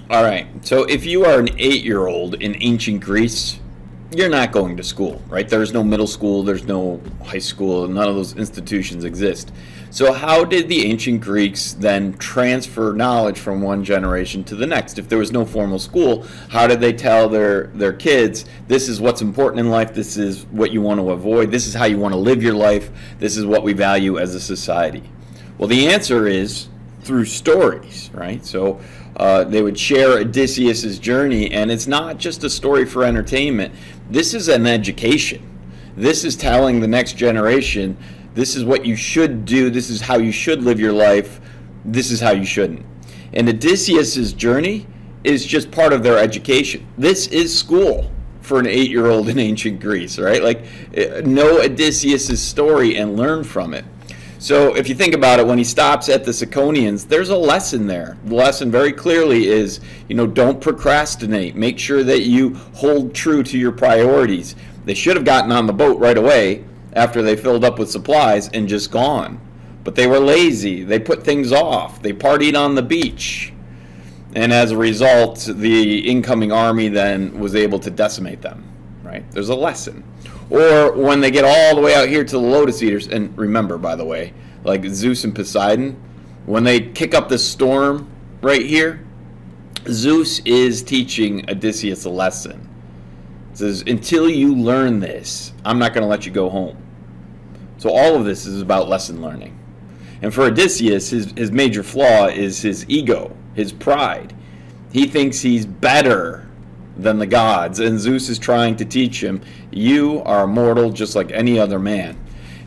All right. So if you are an 8-year-old in ancient Greece, you're not going to school, right? There's no middle school, there's no high school, none of those institutions exist. So how did the ancient Greeks then transfer knowledge from one generation to the next? If there was no formal school, how did they tell their kids, this is what's important in life, this is what you want to avoid, this is how you want to live your life, this is what we value as a society? Well, the answer is through stories, right? So they would share Odysseus's journey, and it's not just a story for entertainment. This is an education. This is telling the next generation, this is what you should do, this is how you should live your life, this is how you shouldn't. And Odysseus's journey is just part of their education. This is school for an 8-year-old in ancient Greece, right? Like, know Odysseus's story and learn from it. So if you think about it, when he stops at the Ciconians, there's a lesson there. The lesson very clearly is, don't procrastinate. Make sure that you hold true to your priorities. They should have gotten on the boat right away after they filled up with supplies and just gone. But they were lazy. They put things off. They partied on the beach. And as a result, the incoming army then was able to decimate them, right? There's a lesson. Or when they get all the way out here to the Lotus Eaters, and remember, by the way, like Zeus and Poseidon, when they kick up the storm right here, Zeus is teaching Odysseus a lesson. He says, until you learn this, I'm not going to let you go home. So all of this is about lesson learning. And for Odysseus, his major flaw is his ego, his pride. He thinks he's better than the gods, and Zeus is trying to teach him, you are mortal just like any other man.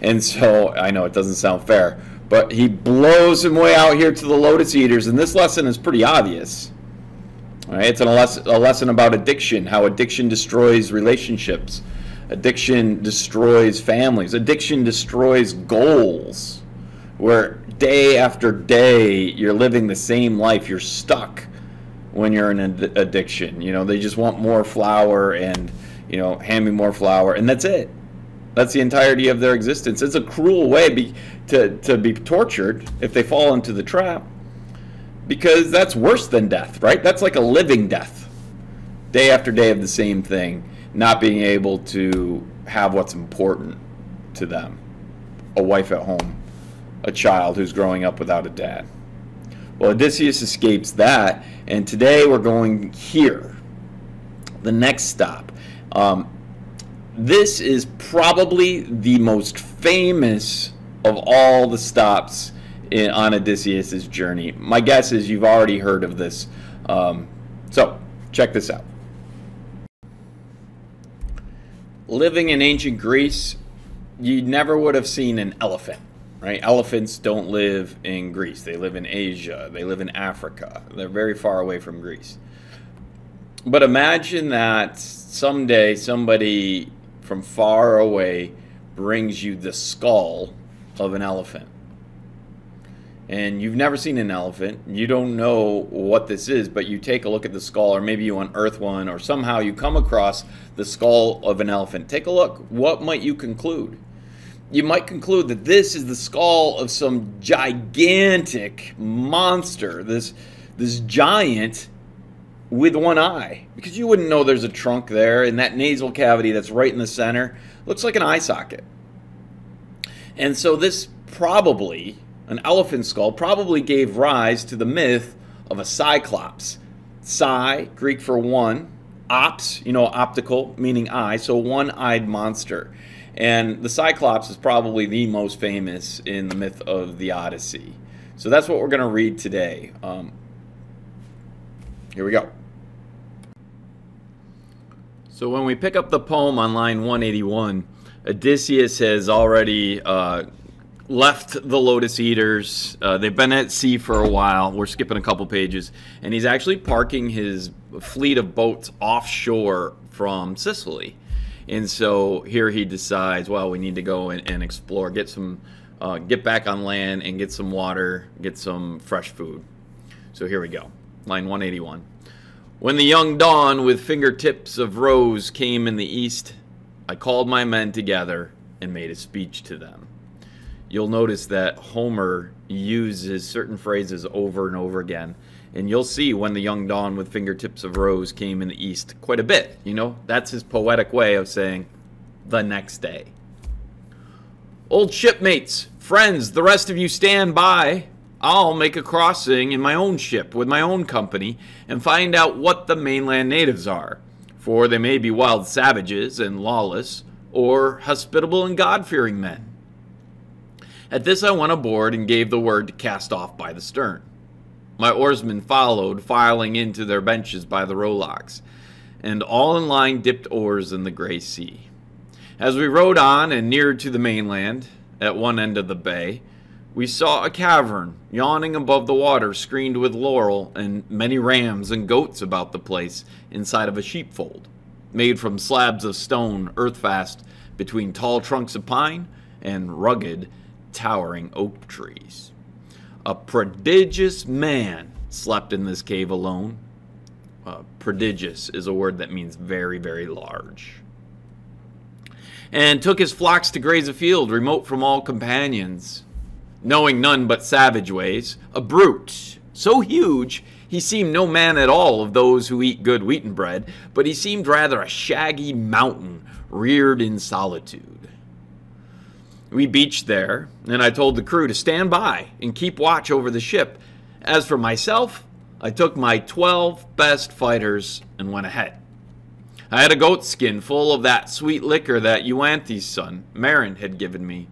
And so, I know it doesn't sound fair, but he blows him way out here to the Lotus Eaters, and this lesson is pretty obvious. All right, it's a lesson about addiction, how addiction destroys relationships, addiction destroys families, addiction destroys goals, where day after day you're living the same life, you're stuck when you're in an addiction. They just want more flour and, hand me more flour, and that's it. That's the entirety of their existence. It's a cruel way to be tortured if they fall into the trap, because that's worse than death, right? That's like a living death. Day after day of the same thing, not being able to have what's important to them. A wife at home, a child who's growing up without a dad. Well, Odysseus escapes that, and today we're going here, the next stop. This is probably the most famous of all the stops on Odysseus' journey. My guess is you've already heard of this. So, check this out. Living in ancient Greece, you never would have seen an elephant. Right? Elephants don't live in Greece. They live in Asia. They live in Africa. They're very far away from Greece. But imagine that someday somebody from far away brings you the skull of an elephant. And you've never seen an elephant. You don't know what this is, but you take a look at the skull, or maybe you unearth one, or somehow you come across the skull of an elephant. Take a look. What might you conclude? You might conclude that this is the skull of some gigantic monster, this giant with one eye, because you wouldn't know there's a trunk there, and that nasal cavity that's right in the center looks like an eye socket. And so this probably, an elephant skull, probably gave rise to the myth of a Cyclops. Cy, Greek for one, ops, optical, meaning eye, so one-eyed monster. And the Cyclops is probably the most famous in the myth of the Odyssey. So that's what we're going to read today. Here we go. So when we pick up the poem on line 181, Odysseus has already left the Lotus Eaters. They've been at sea for a while. We're skipping a couple pages. And he's actually parking his fleet of boats offshore from Sicily. And so here he decides, well, we need to go and explore, get back on land and get some water, get some fresh food. So here we go, line 181. When the young dawn with fingertips of rose came in the east, I called my men together and made a speech to them. You'll notice that Homer uses certain phrases over and over again, And you'll see when the young dawn with fingertips of rose came in the east quite a bit. You know, that's his poetic way of saying the next day. Old shipmates, friends, the rest of you stand by. I'll make a crossing in my own ship with my own company and find out what the mainland natives are. For they may be wild savages and lawless, or hospitable and God-fearing men. At this I went aboard and gave the word to cast off by the stern. My oarsmen followed, filing into their benches by the rowlocks, and all in line dipped oars in the gray sea. As we rowed on and neared to the mainland, at one end of the bay, we saw a cavern yawning above the water, screened with laurel, and many rams and goats about the place inside of a sheepfold, made from slabs of stone, earth-fast between tall trunks of pine and rugged, towering oak trees. A prodigious man slept in this cave alone. Prodigious is a word that means very, very large. And took his flocks to graze a field remote from all companions, knowing none but savage ways, a brute, so huge he seemed no man at all of those who eat good wheaten bread, but he seemed rather a shaggy mountain reared in solitude. We beached there, and I told the crew to stand by and keep watch over the ship. As for myself, I took my 12 best fighters and went ahead. I had a goat skin full of that sweet liquor that Euanthes' son, Marin, had given me.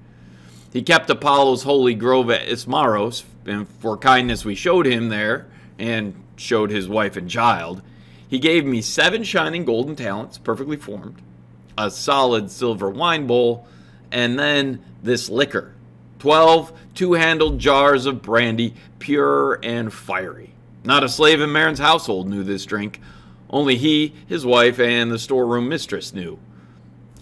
He kept Apollo's holy grove at Ismaros, and for kindness we showed him there, and showed his wife and child, he gave me 7 shining golden talents, perfectly formed, a solid silver wine bowl, and then this liquor, 12 two-handled jars of brandy, pure and fiery. Not a slave in Marin's household knew this drink. Only he, his wife, and the storeroom mistress knew.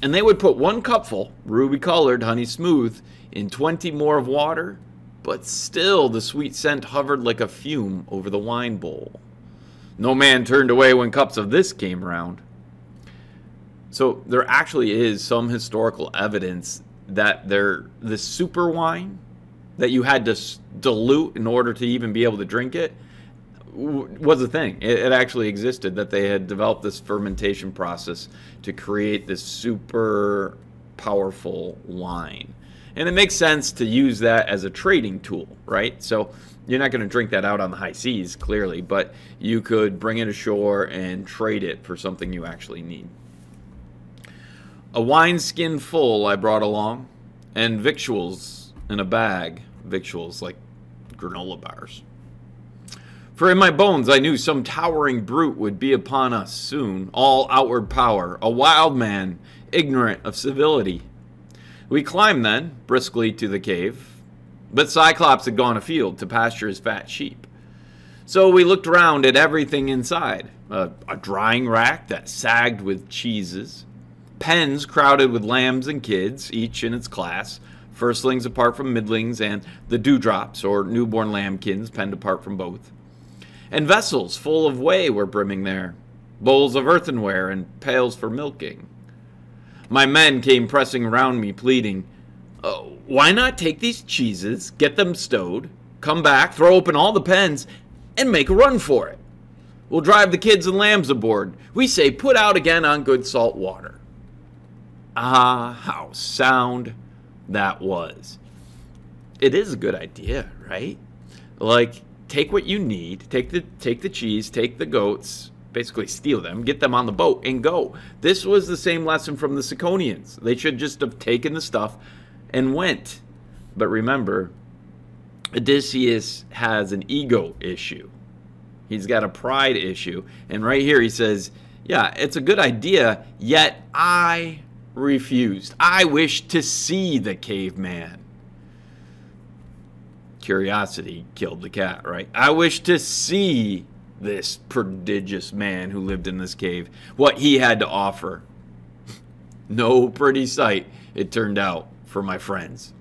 And they would put 1 cupful, ruby-colored, honey smooth, in 20 more of water, but still the sweet scent hovered like a fume over the wine bowl. No man turned away when cups of this came round. So there actually is some historical evidence that the super wine that you had to dilute in order to even be able to drink it was a thing. It actually existed, that they had developed this fermentation process to create this super powerful wine. And it makes sense to use that as a trading tool, right? So you're not going to drink that out on the high seas, clearly, but you could bring it ashore and trade it for something you actually need. A wineskin full I brought along, and victuals in a bag, victuals like granola bars. For in my bones I knew some towering brute would be upon us soon, all outward power, a wild man, ignorant of civility. We climbed then, briskly to the cave, but Cyclops had gone afield to pasture his fat sheep. So we looked around at everything inside, a drying rack that sagged with cheeses, pens crowded with lambs and kids, each in its class, firstlings apart from middlings, and the dewdrops, or newborn lambkins, penned apart from both. And vessels full of whey were brimming there, bowls of earthenware and pails for milking. My men came pressing around me, pleading, why not take these cheeses, get them stowed, come back, throw open all the pens, and make a run for it? We'll drive the kids and lambs aboard. We say put out again on good salt water. Ah, how sound that was. It is a good idea, right? Like, take what you need, take the cheese, take the goats, basically steal them, get them on the boat, and go. This was the same lesson from the Ciconians. They should just have taken the stuff and went. But remember, Odysseus has an ego issue. He's got a pride issue. And right here he says, yeah, it's a good idea, yet I refused. I wish to see the caveman. Curiosity killed the cat, right? I wish to see this prodigious man who lived in this cave, what he had to offer. No pretty sight, it turned out, for my friends.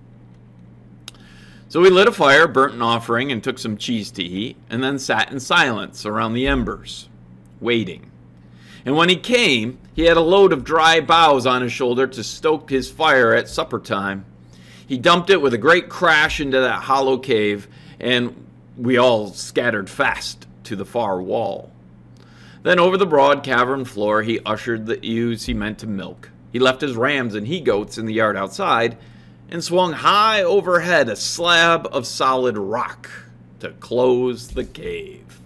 So we lit a fire, burnt an offering, and took some cheese to eat, and then sat in silence around the embers, waiting. And when he came, he had a load of dry boughs on his shoulder to stoke his fire at supper time. He dumped it with a great crash into that hollow cave, and we all scattered fast to the far wall. Then over the broad cavern floor he ushered the ewes he meant to milk. He left his rams and he-goats in the yard outside, and swung high overhead a slab of solid rock to close the cave.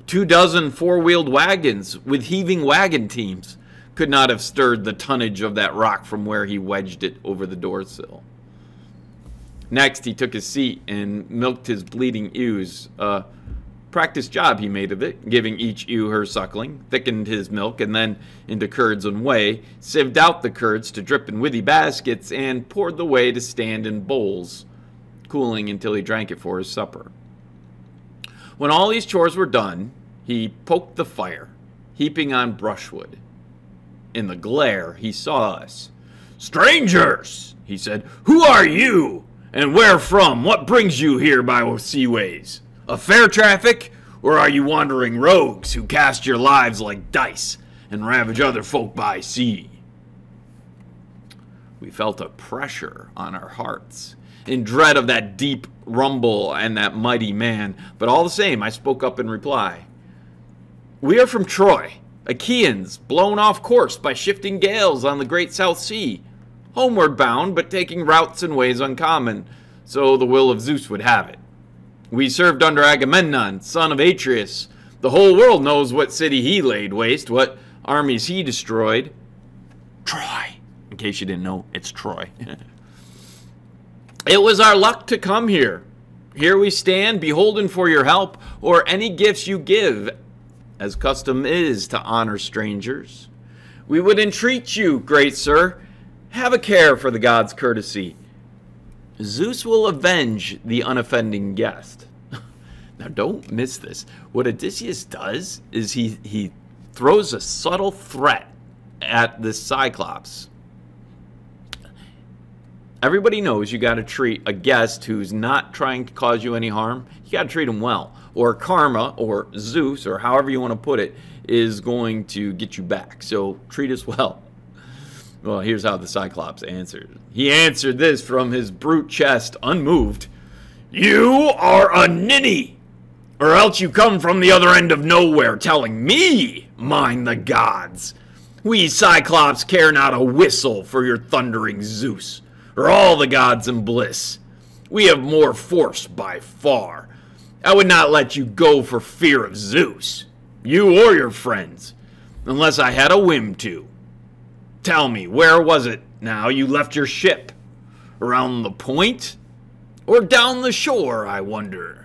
24 four-wheeled wagons with heaving wagon teams could not have stirred the tonnage of that rock from where he wedged it over the door sill. Next, he took his seat and milked his bleeding ewes. Practice job he made of it, giving each ewe her suckling, thickened his milk, and then into curds and whey, sieved out the curds to drip in withy baskets, and poured the whey to stand in bowls, cooling until he drank it for his supper. When all these chores were done, he poked the fire, heaping on brushwood. In the glare, he saw us. "Strangers," he said, "who are you, and where from? What brings you here by seaways? A fair traffic, or are you wandering rogues who cast your lives like dice and ravage other folk by sea?" We felt a pressure on our hearts, in dread of that deep rumble and that mighty man, but all the same I spoke up in reply. "We are from Troy, Achaeans, blown off course by shifting gales on the great South Sea, homeward bound, but taking routes and ways uncommon, so the will of Zeus would have it. We served under Agamemnon, son of Atreus. The whole world knows what city he laid waste, what armies he destroyed. Troy. In case you didn't know, it's Troy. It was our luck to come here. Here we stand, beholden for your help, or any gifts you give, as custom is to honor strangers. We would entreat you, great sir, have a care for the gods' courtesy. Zeus will avenge the unoffending guest." Now don't miss this. What Odysseus does is he throws a subtle threat at this Cyclops. Everybody knows you got to treat a guest who's not trying to cause you any harm. You got to treat him well, or karma, or Zeus, or however you want to put it, is going to get you back. So treat us well. Well, here's how the Cyclops answered. He answered this from his brute chest, unmoved. "You are a ninny, or else you come from the other end of nowhere telling me, mind the gods. We Cyclops care not a whistle for your thundering Zeus, or all the gods in bliss. We have more force by far. I would not let you go for fear of Zeus, you or your friends, unless I had a whim to. Tell me, where was it now you left your ship? Around the point? Or down the shore, I wonder?"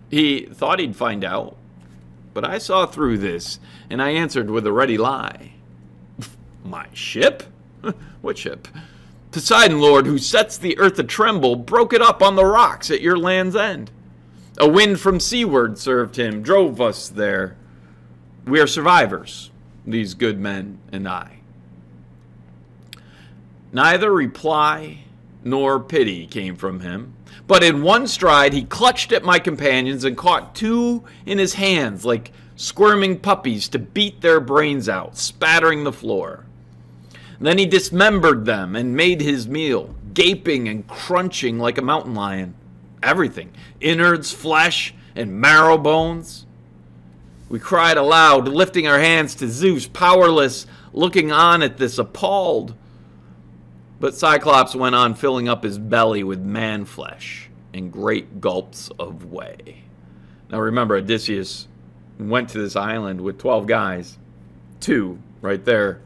He thought he'd find out, but I saw through this, and I answered with a ready lie. "My ship? What ship? Poseidon, Lord, who sets the earth a-tremble, broke it up on the rocks at your land's end. A wind from seaward served him, drove us there. We are survivors, these good men and I." Neither reply nor pity came from him, but in one stride he clutched at my companions and caught two in his hands like squirming puppies to beat their brains out, spattering the floor. Then he dismembered them and made his meal, gaping and crunching like a mountain lion. Everything, innards, flesh, and marrow bones. We cried aloud, lifting our hands to Zeus, powerless, looking on at this, appalled. But Cyclops went on filling up his belly with man flesh and great gulps of whey. Now remember, Odysseus went to this island with 12 guys. 2 right there,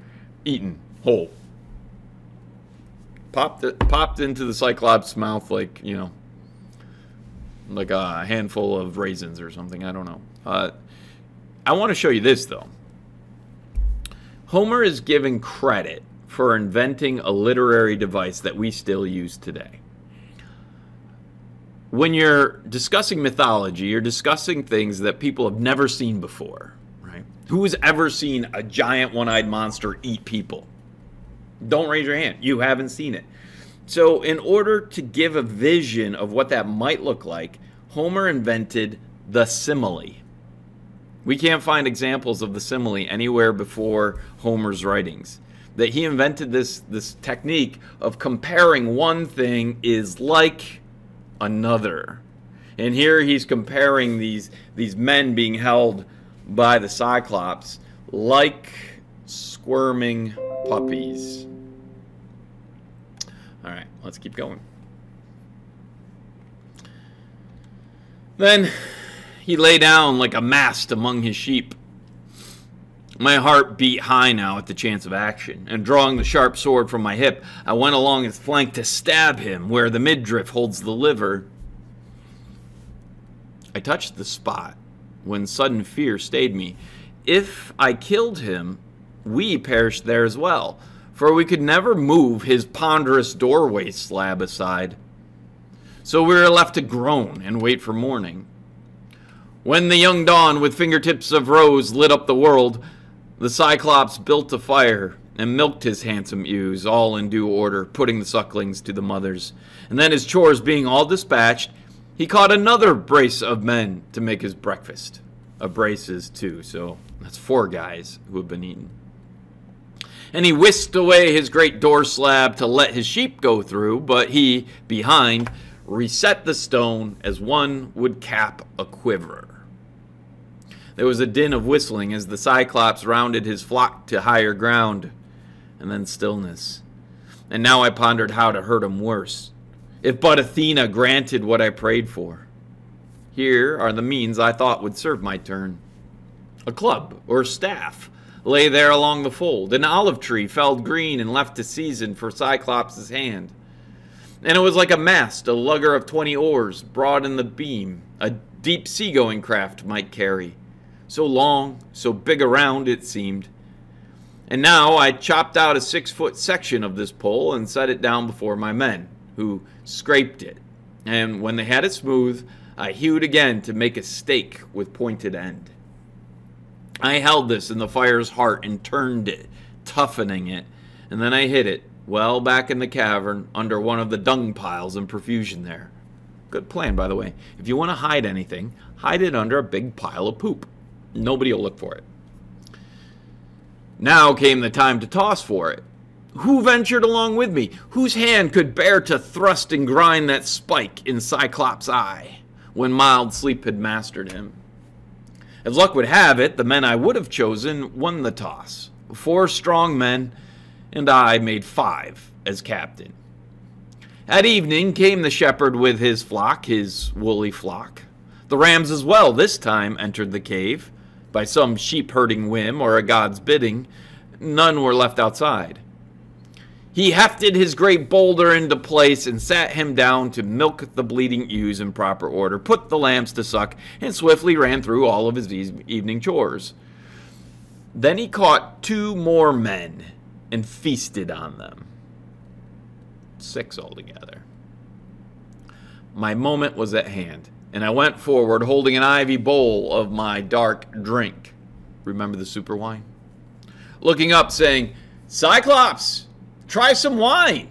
eaten whole. Popped into the Cyclops' mouth like, you know, like a handful of raisins or something. I don't know. I want to show you this, though. Homer is given credit for inventing a literary device that we still use today. When you're discussing mythology, you're discussing things that people have never seen before, right? Who has ever seen a giant one-eyed monster eat people? Don't raise your hand. You haven't seen it. So in order to give a vision of what that might look like, Homer invented the simile. We can't find examples of the simile anywhere before Homer's writings. That he invented this technique of comparing one thing is like another. And here he's comparing these men being held by the Cyclops like squirming puppies. All right, let's keep going. Then he lay down like a mast among his sheep. My heart beat high now at the chance of action, and drawing the sharp sword from my hip, I went along his flank to stab him where the midriff holds the liver. I touched the spot when sudden fear stayed me. If I killed him, we perished there as well, for we could never move his ponderous doorway slab aside. So we were left to groan and wait for morning. When the young dawn with fingertips of rose lit up the world, the Cyclops built a fire and milked his handsome ewes, all in due order, putting the sucklings to the mothers. And then his chores being all dispatched, he caught another brace of men to make his breakfast. A brace is two, so that's 4 guys who have been eaten. And he whisked away his great door slab to let his sheep go through, but he, behind, reset the stone as one would cap a quiver. There was a din of whistling as the Cyclops rounded his flock to higher ground, and then stillness. And now I pondered how to hurt him worse, if but Athena granted what I prayed for. Here are the means I thought would serve my turn. A club or staff lay there along the fold, an olive tree felled green and left to season for Cyclops' hand. And it was like a mast, a lugger of 20 oars, broad in the beam, a deep seagoing craft might carry. So long, so big around it seemed. And now I chopped out a 6-foot section of this pole and set it down before my men, who scraped it. And when they had it smooth, I hewed again to make a stake with pointed end. I held this in the fire's heart and turned it, toughening it, and then I hid it well back in the cavern under one of the dung piles in profusion there. Good plan, by the way. If you want to hide anything, hide it under a big pile of poop. Nobody will look for it. Now came the time to toss for it. Who ventured along with me? Whose hand could bear to thrust and grind that spike in Cyclops' eye when mild sleep had mastered him? As luck would have it, the men I would have chosen won the toss. 4 strong men, and I made 5 as captain. At evening came the shepherd with his flock, his woolly flock. The rams as well this time entered the cave. By some sheep-herding whim or a god's bidding, none were left outside. He hefted his great boulder into place and sat him down to milk the bleeding ewes in proper order, put the lambs to suck, and swiftly ran through all of his evening chores. Then he caught 2 more men and feasted on them. 6 altogether. My moment was at hand, and I went forward holding an ivy bowl of my dark drink. Remember the super wine? Looking up, saying, "Cyclops, try some wine.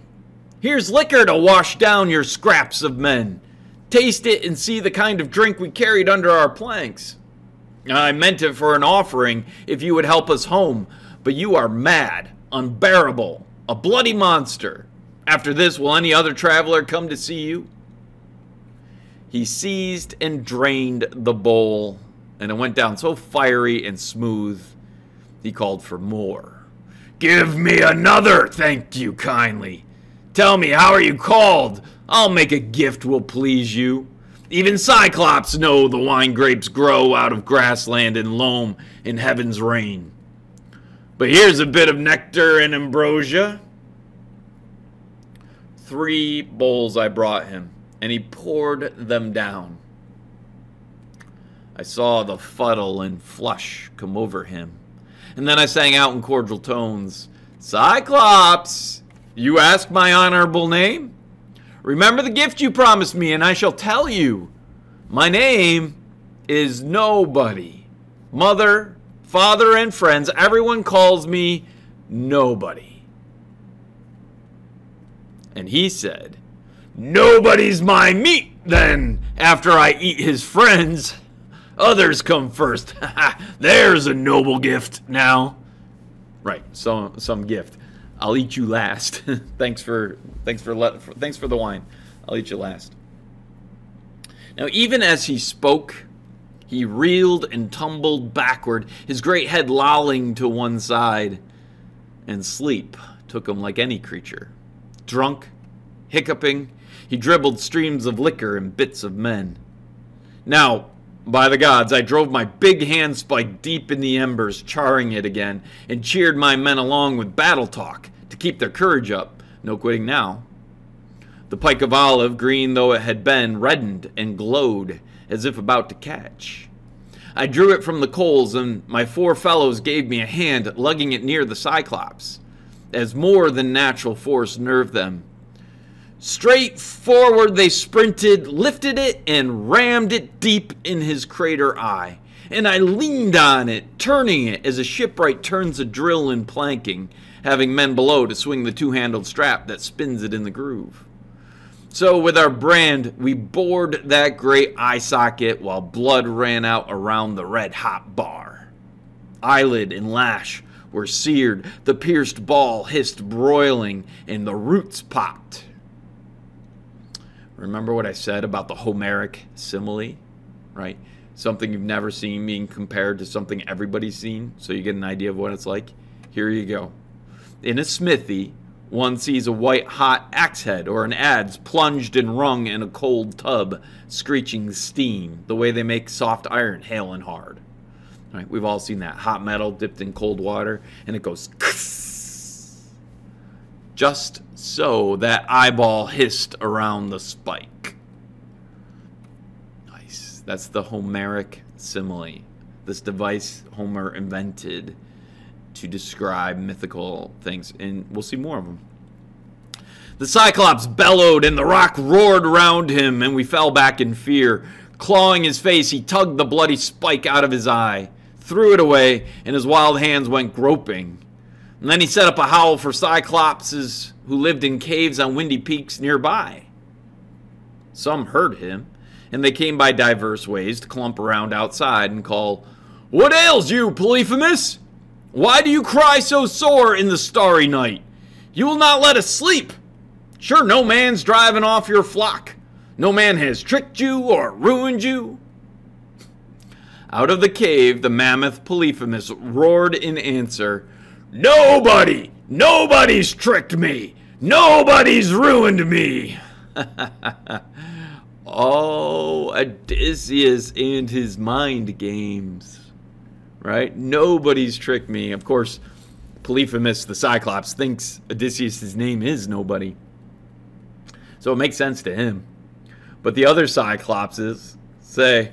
Here's liquor to wash down your scraps of men. Taste it and see the kind of drink we carried under our planks. I meant it for an offering if you would help us home, but you are mad, unbearable, a bloody monster. After this, will any other traveler come to see you?" He seized and drained the bowl, and it went down so fiery and smooth, he called for more. "Give me another, thank you kindly. Tell me, how are you called? I'll make a gift will please you. Even Cyclops know the wine grapes grow out of grassland and loam in heaven's rain. But here's a bit of nectar and ambrosia." 3 bowls I brought him, and he poured them down. I saw the fuddle and flush come over him, and then I sang out in cordial tones, "Cyclops, you ask my honorable name? Remember the gift you promised me, and I shall tell you. My name is Nobody. Mother, father, and friends, everyone calls me Nobody." And he said, "Nobody's my meat, then, after I eat his friends. Others come first. There's a noble gift now." Right, so some gift. I'll eat you last. thanks for the wine. I'll eat you last. Now, even as he spoke, he reeled and tumbled backward, his great head lolling to one side, and sleep took him like any creature. Drunk, hiccuping, he dribbled streams of liquor and bits of men. Now, by the gods, I drove my big handspike deep in the embers, charring it again, and cheered my men along with battle talk to keep their courage up. No quitting now. The pike of olive, green though it had been, reddened and glowed as if about to catch. I drew it from the coals, and my 4 fellows gave me a hand, lugging it near the Cyclops, as more than natural force nerved them. Straight forward they sprinted, lifted it, and rammed it deep in his crater eye. And I leaned on it, turning it as a shipwright turns a drill in planking, having men below to swing the 2-handled strap that spins it in the groove. So with our brand, we bored that great eye socket while blood ran out around the red-hot bar. Eyelid and lash were seared, the pierced ball hissed broiling, and the roots popped. Remember what I said about the Homeric simile, right? Something you've never seen being compared to something everybody's seen, so you get an idea of what it's like. Here you go. In a smithy, one sees a white-hot axe head or an adze plunged and wrung in a cold tub, screeching steam, the way they make soft iron hail and hard. Right? We've all seen that. Hot metal dipped in cold water, and it goes just so that eyeball hissed around the spike. Nice. That's the Homeric simile. This device Homer invented to describe mythical things, and we'll see more of them. The Cyclops bellowed, and the rock roared round him, and we fell back in fear. Clawing his face, he tugged the bloody spike out of his eye, threw it away, and his wild hands went groping. And then he set up a howl for Cyclopses who lived in caves on windy peaks nearby. Some heard him, and they came by diverse ways to clump around outside and call, "What ails you, Polyphemus? Why do you cry so sore in the starry night? You will not let us sleep. Sure, no man's driving off your flock. No man has tricked you or ruined you." Out of the cave, the mammoth Polyphemus roared in answer, "Nobody! Nobody's tricked me! Nobody's ruined me!" Oh, Odysseus and his mind games. Right? Nobody's tricked me. Of course, Polyphemus, the Cyclops, thinks Odysseus' name is Nobody. So it makes sense to him. But the other Cyclopses say,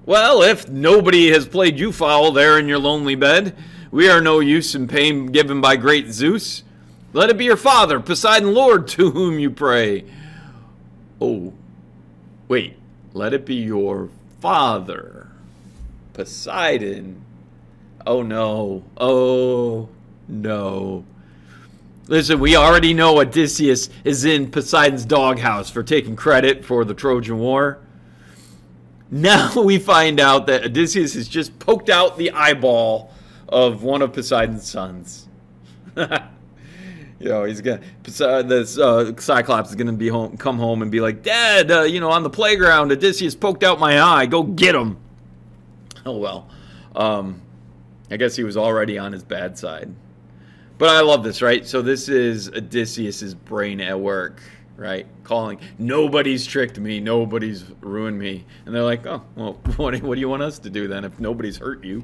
well, if nobody has played you foul there in your lonely bed, we are no use in pain given by great Zeus. Let it be your father, Poseidon Lord, to whom you pray. Oh, wait, let it be your father, Poseidon. Oh no, oh no. Listen, we already know Odysseus is in Poseidon's doghouse for taking credit for the Trojan War. Now we find out that Odysseus has just poked out the eyeball of one of Poseidon's sons. You know, he's gonna Cyclops is gonna be home, come home and be like, "Dad, you know, on the playground, Odysseus poked out my eye. Go get him." Oh well, I guess he was already on his bad side. But I love this, right? So this is Odysseus's brain at work, right? Calling, "Nobody's tricked me, nobody's ruined me," and they're like, "Oh, well, what do you want us to do then if nobody's hurt you?"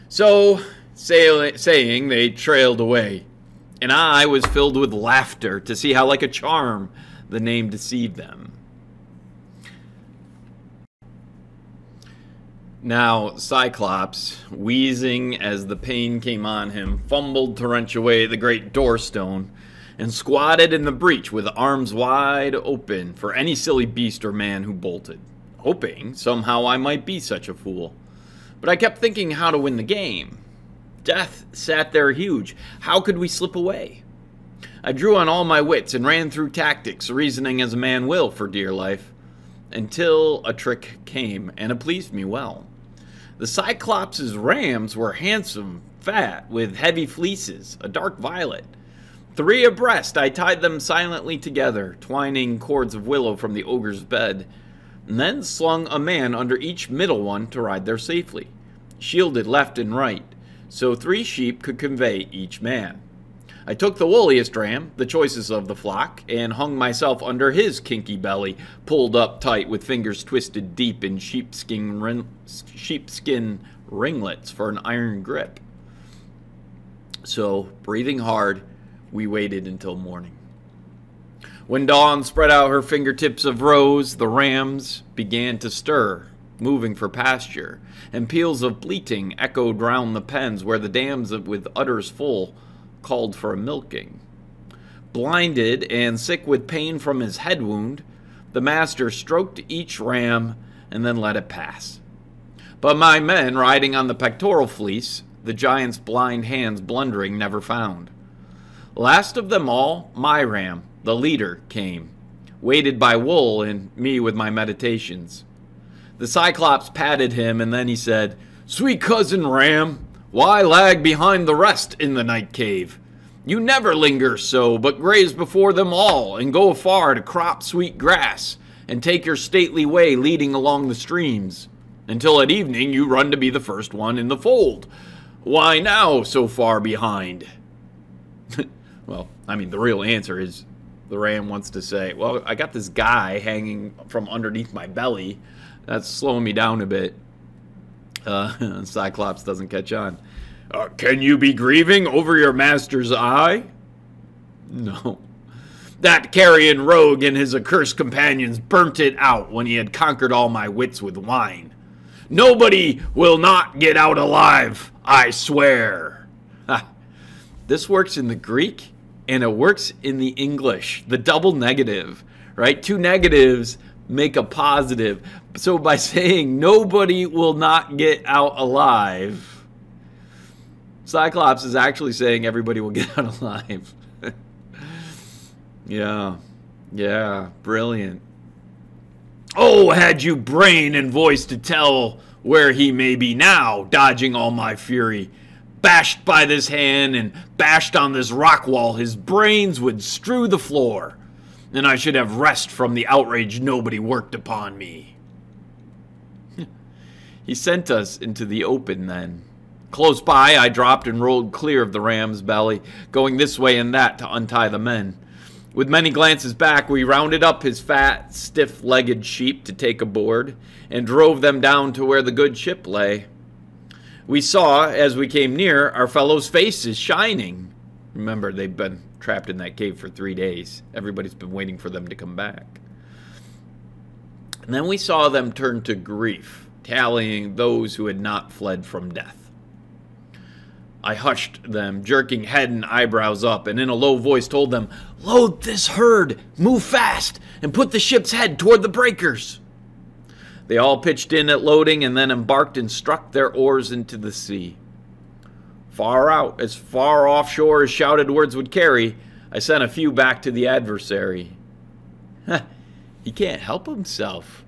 So, saying, they trailed away, and I was filled with laughter to see how, like a charm, the name deceived them. Now, Cyclops, wheezing as the pain came on him, fumbled to wrench away the great doorstone, and squatted in the breach with arms wide open for any silly beast or man who bolted, hoping somehow I might be such a fool. But I kept thinking how to win the game. Death sat there huge. How could we slip away? I drew on all my wits and ran through tactics, reasoning as a man will for dear life, until a trick came, and it pleased me well. The Cyclops' rams were handsome, fat, with heavy fleeces, a dark violet. 3 abreast, I tied them silently together, twining cords of willow from the ogre's bed, and then slung a man under each middle one to ride there safely, shielded left and right, so 3 sheep could convey each man. I took the woolliest ram, the choicest of the flock, and hung myself under his kinky belly, pulled up tight with fingers twisted deep in sheepskin ringlets for an iron grip. So, breathing hard, we waited until morning. When dawn spread out her fingertips of rose, the rams began to stir, moving for pasture, and peals of bleating echoed round the pens where the dams with udders full called for a milking. Blinded and sick with pain from his head wound, the master stroked each ram and then let it pass. But my men, riding on the pectoral fleece, the giant's blind hands blundering, never found. Last of them all, my ram, the leader, came, weighted by wool and me with my meditations. The Cyclops patted him, and then he said, "Sweet cousin ram, why lag behind the rest in the night cave? You never linger so, but graze before them all, and go afar to crop sweet grass, and take your stately way leading along the streams, until at evening you run to be the first one in the fold. Why now so far behind?" Well, I mean, the real answer is the ram wants to say, well, I got this guy hanging from underneath my belly. That's slowing me down a bit. Cyclops doesn't catch on. Can you be grieving over your master's eye? No. That carrion rogue and his accursed companions burnt it out when he had conquered all my wits with wine. Nobody will not get out alive, I swear. This works in the Greek, and it works in the English. The double negative, right? 2 negatives make a positive. So by saying nobody will not get out alive, Cyclops is actually saying everybody will get out alive. Yeah, brilliant. Oh, had you brain and voice to tell where he may be now, dodging all my fury, bashed by this hand and bashed on this rock wall, his brains would strew the floor, and I should have rest from the outrage nobody worked upon me. He sent us into the open then. Close by, I dropped and rolled clear of the ram's belly, going this way and that to untie the men. With many glances back, we rounded up his fat, stiff-legged sheep to take aboard, and drove them down to where the good ship lay. We saw, as we came near, our fellows' faces shining. Remember, they've been trapped in that cave for 3 days. Everybody's been waiting for them to come back. And then we saw them turn to grief, tallying those who had not fled from death. I hushed them, jerking head and eyebrows up, and in a low voice told them, "Load this herd, move fast, and put the ship's head toward the breakers." They all pitched in at loading and then embarked and struck their oars into the sea. Far out, as far offshore as shouted words would carry, I sent a few back to the adversary. He can't help himself.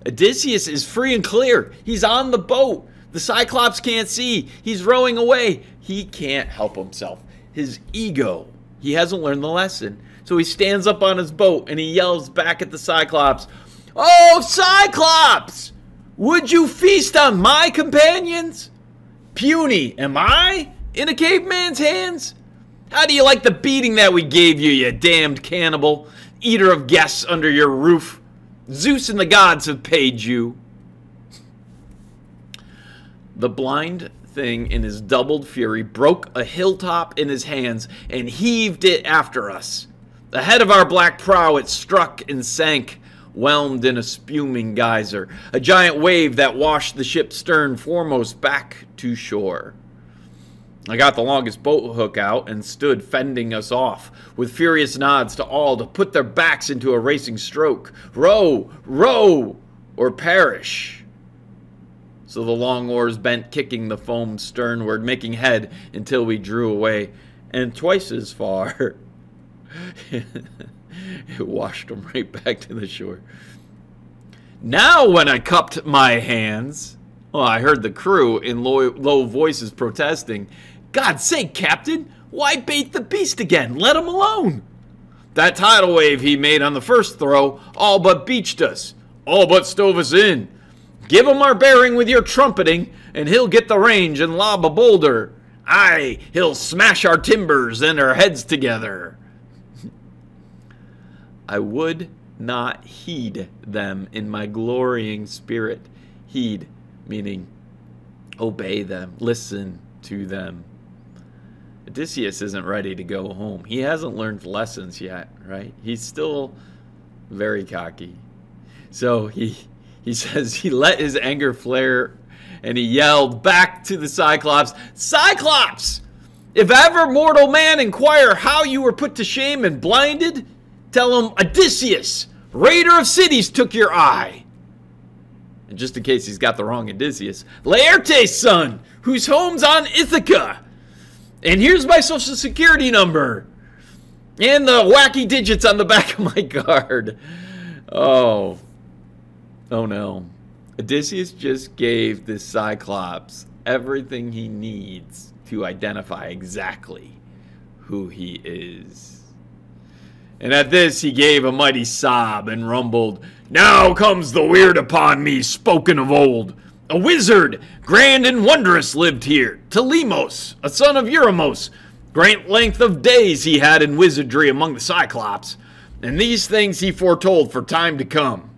Odysseus is free and clear. He's on the boat. The Cyclops can't see. He's rowing away. He can't help himself. His ego. He hasn't learned the lesson. So he stands up on his boat and he yells back at the Cyclops, "Oh, Cyclops! Would you feast on my companions? Puny, am I in a caveman's hands? How do you like the beating that we gave you, you damned cannibal, eater of guests under your roof? Zeus and the gods have paid you." The blind thing, in his doubled fury, broke a hilltop in his hands and heaved it after us. Ahead of our black prow it struck and sank, whelmed in a spuming geyser, a giant wave that washed the ship's stern foremost back to shore. I got the longest boat hook out and stood fending us off, with furious nods to all to put their backs into a racing stroke. Row, row, or perish. So the long oars bent, kicking the foam sternward, making head until we drew away, and twice as far. It washed them right back to the shore. Now when I cupped my hands, I heard the crew in low voices protesting, "God's sake, Captain, Why bait the beast again? Let him alone. That tidal wave he made on the first throw all but beached us, all but stove us in. Give him our bearing with your trumpeting, and he'll get the range and lob a boulder. Aye, he'll smash our timbers and our heads together. I would not heed them in my glorying spirit. Heed, meaning obey them, listen to them. Odysseus isn't ready to go home. He hasn't learned lessons yet, right? He's still very cocky. So he says he let his anger flare, and he yelled back to the Cyclops, Cyclops! If ever mortal man inquire how you were put to shame and blinded, tell him Odysseus, raider of cities, took your eye. And just in case he's got the wrong Odysseus, Laertes' son, whose home's on Ithaca. And here's my social security number. And the wacky digits on the back of my card. Oh. Oh no. Odysseus just gave this Cyclops everything he needs to identify exactly who he is. And at this he gave a mighty sob and rumbled, Now comes the weird upon me spoken of old. A wizard, grand and wondrous, lived here, Telemos, a son of Eurymos. Great length of days he had in wizardry among the Cyclops, and these things he foretold for time to come.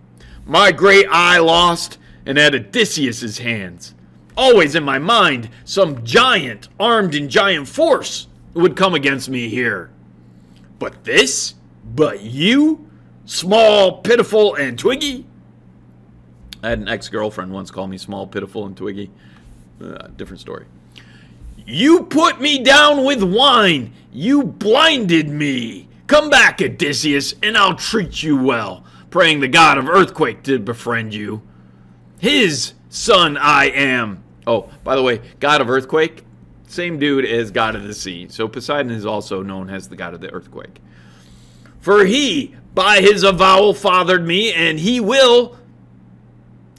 My great eye lost, and at Odysseus' hands. Always in my mind, some giant, armed in giant force, would come against me here. But this? But you? Small, pitiful, and twiggy? I had an ex-girlfriend once call me small, pitiful, and twiggy. Different story. You put me down with wine. You blinded me. Come back, Odysseus, and I'll treat you well, praying the god of earthquake to befriend you. His son I am. Oh, by the way, god of earthquake, same dude as god of the sea. So Poseidon is also known as the god of the earthquake. For he, by his avowal, fathered me, and he will...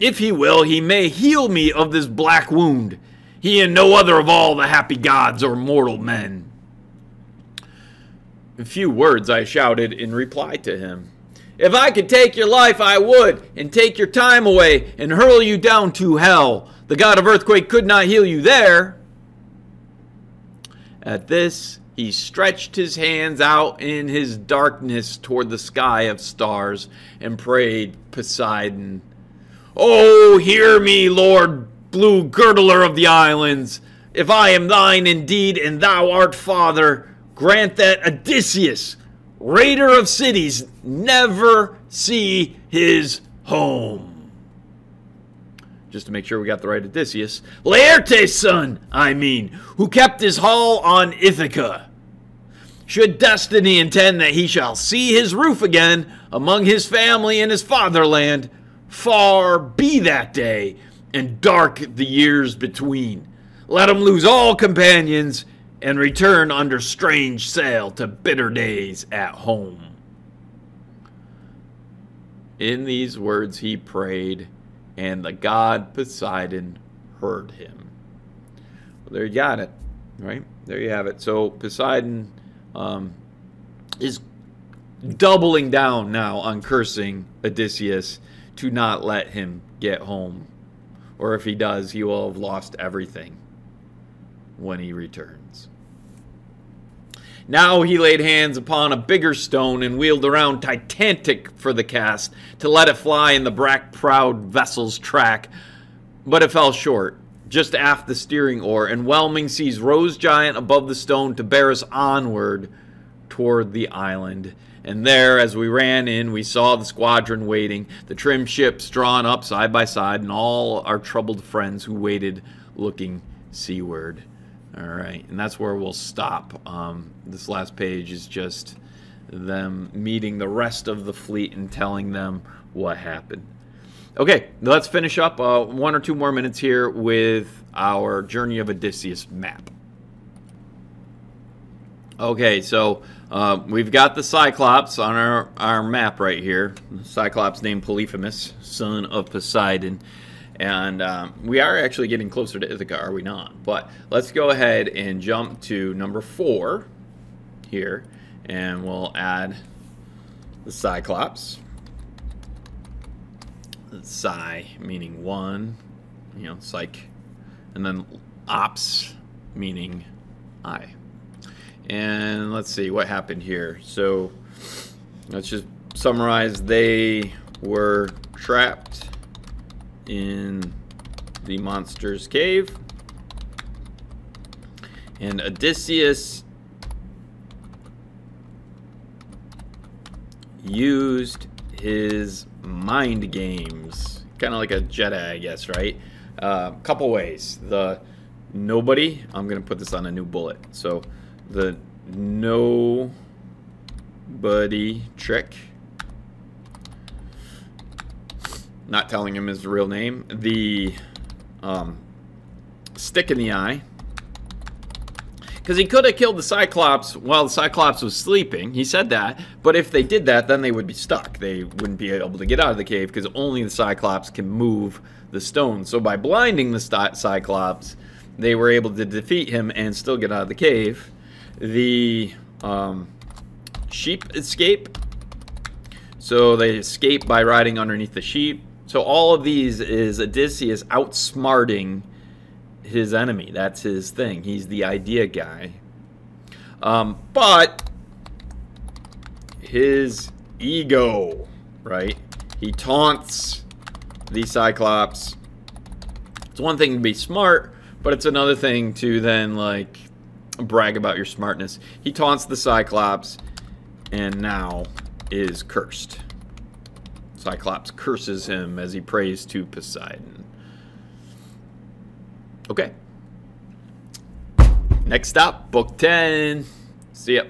If he will, he may heal me of this black wound. He and no other of all the happy gods or mortal men. A few words I shouted in reply to him. If I could take your life, I would, and take your time away, and hurl you down to hell. The god of earthquake could not heal you there. At this, he stretched his hands out in his darkness toward the sky of stars, and prayed Poseidon, Oh, hear me, Lord, blue girdler of the islands. If I am thine indeed, and thou art father, grant that Odysseus, raider of cities, never see his home. Just to make sure we got the right Odysseus. Laertes' son, I mean, who kept his hall on Ithaca. Should destiny intend that he shall see his roof again among his family and his fatherland, far be that day, and dark the years between. Let him lose all companions, and return under strange sail to bitter days at home. In these words he prayed, and the god Poseidon heard him. Well, there you got it, right? There you have it. So Poseidon is doubling down now on cursing Odysseus to not let him get home. Or if he does, he will have lost everything when he returns. Now he laid hands upon a bigger stone and wheeled around Titanic for the cast to let it fly in the black-prowed vessel's track, but it fell short, just aft the steering oar, and whelming seas rose giant above the stone to bear us onward toward the island. And there, as we ran in, we saw the squadron waiting, the trim ships drawn up side by side, and all our troubled friends who waited looking seaward. All right, and that's where we'll stop. This last page is just them meeting the rest of the fleet and telling them what happened. Okay, let's finish up 1 or 2 more minutes here with our Journey of Odysseus map. Okay, so we've got the Cyclops on our map right here. The Cyclops named Polyphemus, son of Poseidon. And we are actually getting closer to Ithaca, are we not? But let's go ahead and jump to number 4 here, and we'll add the Cyclops. Cy meaning one, you know, psych, and then ops meaning I. And let's see what happened here. So let's just summarize. They were trapped in the monster's cave, and Odysseus used his mind games, kind of like a Jedi, I guess, right? Couple ways. The nobody, I'm gonna put this on a new bullet. So the nobody trick, not telling him his real name. The stick in the eye, because he could have killed the Cyclops while the Cyclops was sleeping. He said that. But if they did that, then they would be stuck. They wouldn't be able to get out of the cave because only the Cyclops can move the stone. So by blinding the Cyclops, they were able to defeat him and still get out of the cave. The sheep escape. So they escape by riding underneath the sheep. So all of these is Odysseus outsmarting his enemy. That's his thing. He's the idea guy. But his ego, right? He taunts the Cyclops. It's one thing to be smart, but it's another thing to then, like, brag about your smartness. He taunts the Cyclops and now is cursed. Cyclops curses him as he prays to Poseidon. Okay. Next up, Book 10. See ya.